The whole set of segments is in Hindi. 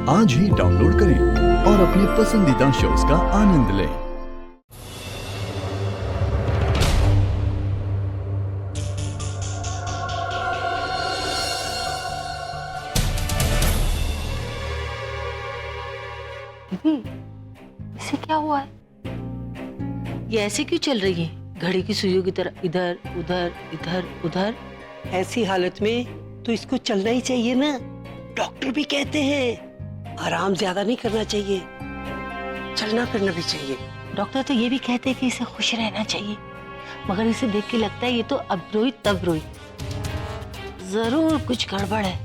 आज ही डाउनलोड करें और अपने पसंदीदा शोज का आनंद लें। दीदी, इसे क्या हुआ है? ये ऐसे क्यों चल रही है, घड़ी की सुइयों की तरह, इधर उधर इधर उधर? ऐसी हालत में तो इसको चलना ही चाहिए ना। डॉक्टर भी कहते हैं आराम ज्यादा नहीं करना चाहिए, चलना फिरना भी चाहिए। डॉक्टर तो ये भी कहते हैं कि इसे खुश रहना चाहिए, मगर इसे देख के लगता है ये तो अब रोई तब रोई। जरूर कुछ गड़बड़ है।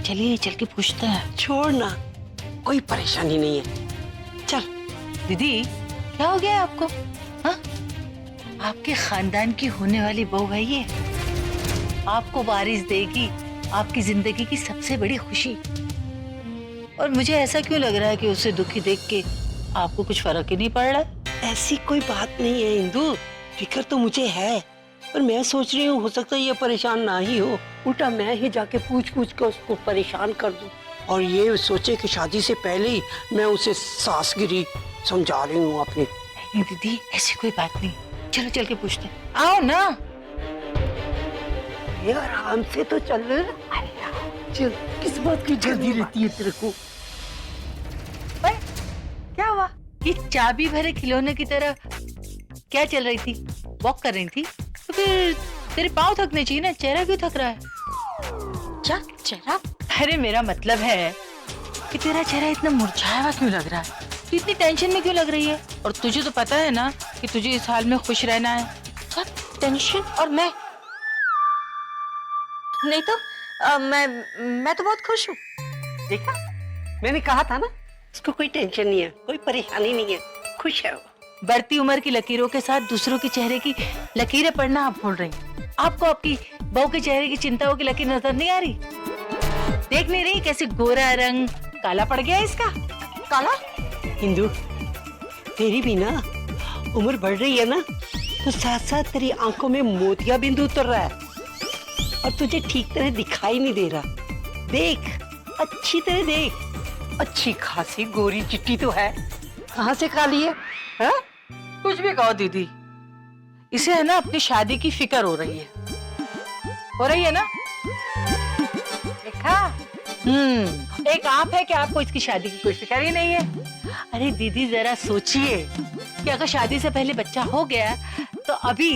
चलिए चल के पूछते हैं। छोड़ ना, कोई परेशानी नहीं है, चल। दीदी, क्या हो गया आपको? हाँ? आपके खानदान की होने वाली बहू है ये, आपको वारिस देगी आपकी जिंदगी की सबसे बड़ी खुशी। और मुझे ऐसा क्यों लग रहा है कि उसे दुखी देख के आपको कुछ फर्क ही नहीं पड़ रहा है? ऐसी कोई बात नहीं है इंदु, फिक्र तो मुझे है, पर मैं सोच रही हूँ हो सकता है ये परेशान ना ही हो, उल्टा मैं ही जाके पूछ के उसको परेशान कर दूं। और ये सोचे कि शादी से पहले ही मैं उसे सासगिरी समझा रही हूँ अपनी। नहीं दीदी, ऐसी कोई बात नहीं, चलो चल के पूछते हैं। आओ ना। ये आराम से तो चल। चल, किस बात की जल्दी रहती है तेरे को? क्या हुआ? ये चाबी भरे खिलौने की तरह क्या चल रही थी? वॉक कर रही थी? तो फिर तेरे पाँव थकने चाहिए ना, चेहरा क्यों थक रहा है? क्या चेहरा? अरे मेरा मतलब है कि तेरा चेहरा इतना मुरझाया हुआ क्यों लग रहा है? तू इतनी टेंशन में क्यों लग रही है? और तुझे तो पता है ना कि तुझे इस हाल में खुश रहना है। क्या टेंशन? और मैं नहीं तो मैं तो बहुत खुश हूँ। देखा, मैंने कहा था ना, इसको कोई टेंशन नहीं है, कोई परेशानी नहीं है, खुश है वो। बढ़ती उम्र की लकीरों के साथ दूसरों के चेहरे की लकीरें पढ़ना आप भूल रही हैं। आपको आपकी बहू के चेहरे की चिंताओं की लकीर नजर नहीं आ रही? देख नहीं रही कैसे गोरा रंग काला पड़ गया इसका? काला? हिंदू, तेरी भी ना उम्र बढ़ रही है ना, तो साथ साथ तेरी आंखों में मोतिया बिंदु उतर रहा है और तुझे ठीक तरह दिखाई नहीं दे रहा। देख, अच्छी तरह देख, अच्छी खासी गोरी चिट्टी तो है, कहाँ से काली है? हा? कुछ भी कहो दीदी, इसे है ना अपनी शादी की फिक्र हो रही है। हो रही है ना? देखा? एक आप है कि आपको इसकी शादी की कोई फिक्र ही नहीं है। अरे दीदी, जरा सोचिए कि अगर शादी से पहले बच्चा हो गया तो अभी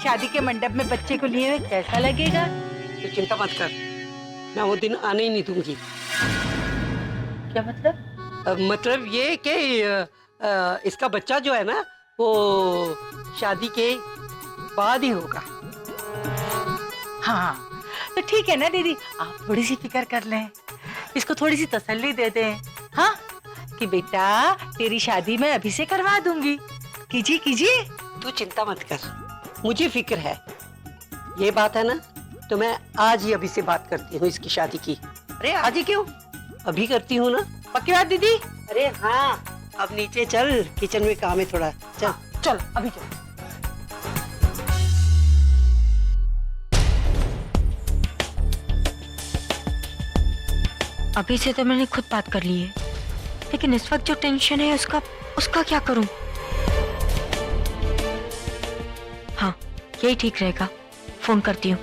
शादी के मंडप में बच्चे को लिए हुए कैसा लगेगा? तो चिंता मत कर, मैं वो दिन आने ही नहीं दूंगी। क्या मतलब? मतलब ये कि इसका बच्चा जो है ना, वो शादी के बाद ही होगा। हाँ तो ठीक है ना दीदी, आप थोड़ी सी फिक्र कर लें, इसको थोड़ी सी तसल्ली दे दें। हाँ, कि बेटा तेरी शादी मैं अभी से करवा दूंगी, कीजिए कीजिए। तू चिंता मत कर, मुझे फिक्र है। ये बात है ना, तो मैं आज ही अभी से बात करती हूँ इसकी शादी की। अरे आज ही क्यों, अभी करती हूँ ना। पक्की बात दीदी? अरे हाँ, अब नीचे चल, किचन में काम है थोड़ा। चल चल अभी चल। अभी से तो मैंने खुद बात कर ली है, लेकिन इस वक्त जो टेंशन है उसका क्या करूं? हाँ, यही ठीक रहेगा, फोन करती हूँ।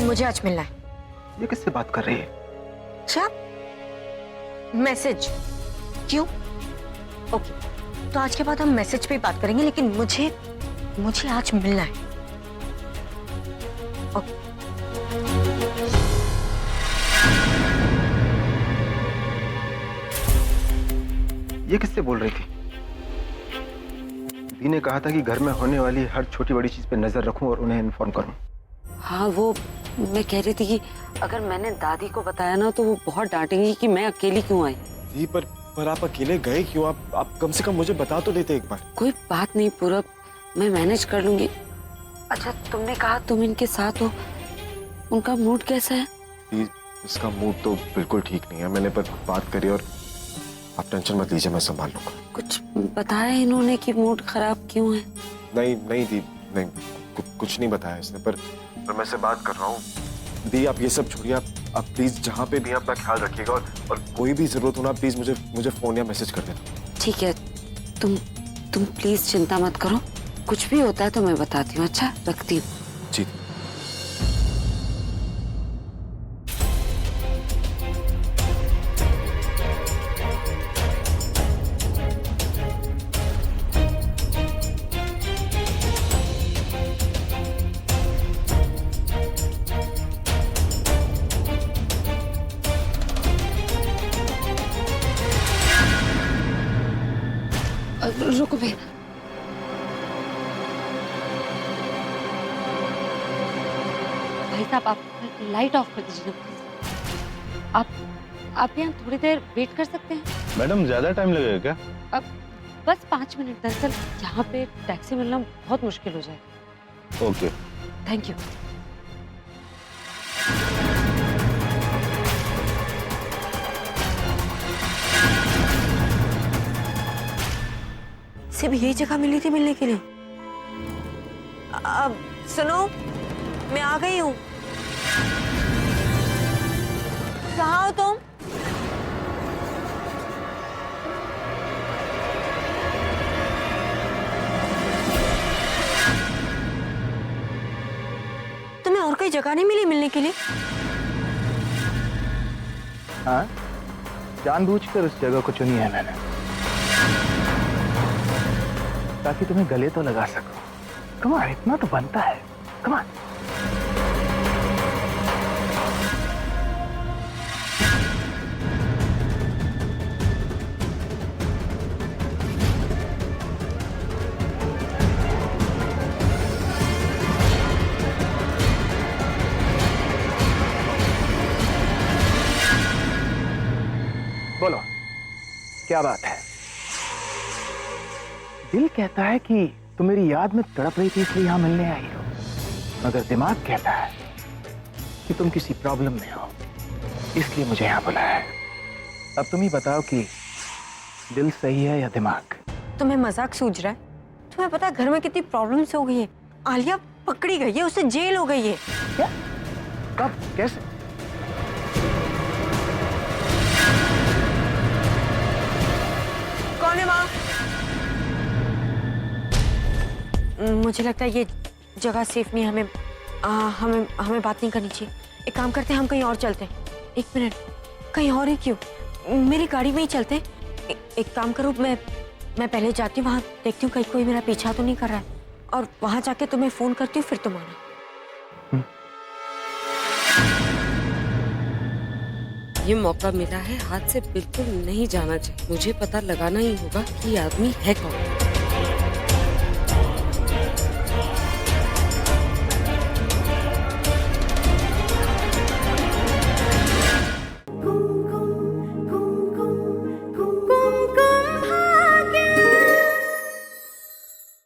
मुझे आज मिलना है। ये किससे बात कर रही है? अच्छा, मैसेज? क्यों? ओके, तो आज के बाद हम मैसेज पे बात करेंगे, लेकिन मुझे आज मिलना है। ओके। ये किससे बोल रही थी? दी ने कहा था कि घर में होने वाली हर छोटी बड़ी चीज पे नजर रखूं और उन्हें इन्फॉर्म करूं। हाँ, वो मैं कह रही थी कि अगर मैंने दादी को बताया ना तो वो बहुत डांटेंगी कि मैं अकेली क्यों आई। जी पर आप अकेले गए क्यों? आप कम से कम मुझे बता तो देते एक बार। कोई बात नहीं पूरब, मैं मैनेज कर लूंगी। अच्छा, तुमने कहा तुम इनके साथ हो, उनका मूड कैसा है? जी, इसका मूड तो बिल्कुल ठीक नहीं है। मैंने पर बात करी और आप टेंशन मत लीजिए, मैं संभाल लूंगा। कुछ बताया इन्होंने कि मूड खराब क्यों है? नहीं दी, नहीं, कुछ नहीं बताया इसने, पर मैं इससे बात कर रहा हूँ। दी आप ये सब छोड़िए, आप प्लीज जहाँ पे भी हैं अपना ख्याल रखिएगा, और कोई भी जरूरत हो ना प्लीज मुझे फोन या मैसेज कर देना। ठीक है, तुम प्लीज चिंता मत करो, कुछ भी होता है तो मैं बताती हूँ। अच्छा, रखती हूँ। जी। रुको भैया, भाई साहब आप लाइट ऑफ कर दीजिए प्लीज। आप यहाँ थोड़ी देर वेट कर सकते हैं? मैडम ज्यादा टाइम लगेगा क्या? अब बस 5 मिनट, दरअसल यहाँ पे टैक्सी मिलना बहुत मुश्किल हो जाएगा। ओके। Thank you. सिर्फ यही जगह मिली थी मिलने के लिए। अब सुनो, मैं आ गई हूँ। कहाँ हो तुम? तुम्हें और कोई जगह नहीं मिली मिलने के लिए? हाँ, जानबूझकर उस जगह को चुनी है मैंने, ताकि तुम्हें गले तो लगा सको। कमाल, इतना तो बनता है। कमाल। बोलो, क्या बात है? दिल कहता है कि तुम मेरी याद में तड़प रही थी इसलिए यहां मिलने आई हो, मगर दिमाग कहता है कि तुम किसी प्रॉब्लम में हो इसलिए मुझे यहां बुलाया है। अब तुम ही बताओ कि दिल सही है या दिमाग? तुम्हें मजाक सूझ रहा है? तुम्हें पता है घर में कितनी प्रॉब्लम्स हो गई है? आलिया पकड़ी गई है, उसे जेल हो गई है। क्या? कब? कैसे? कौन है माँ? मुझे लगता है ये जगह सेफ नहीं है। हमें बात नहीं करनी चाहिए। एक काम करते हैं, हम कहीं और चलते हैं। 1 मिनट, कहीं और ही क्यों? मेरी गाड़ी में ही चलते हैं। एक काम करो, मैं पहले जाती हूँ, वहाँ देखती हूँ कहीं कोई मेरा पीछा तो नहीं कर रहा है, और वहाँ जाके तुम्हें फोन करती हूँ, फिर तुम आना। ये मौका मिला है, हाथ से बिल्कुल नहीं जाना चाहिए। मुझे पता लगाना ही होगा कि ये आदमी है कौन।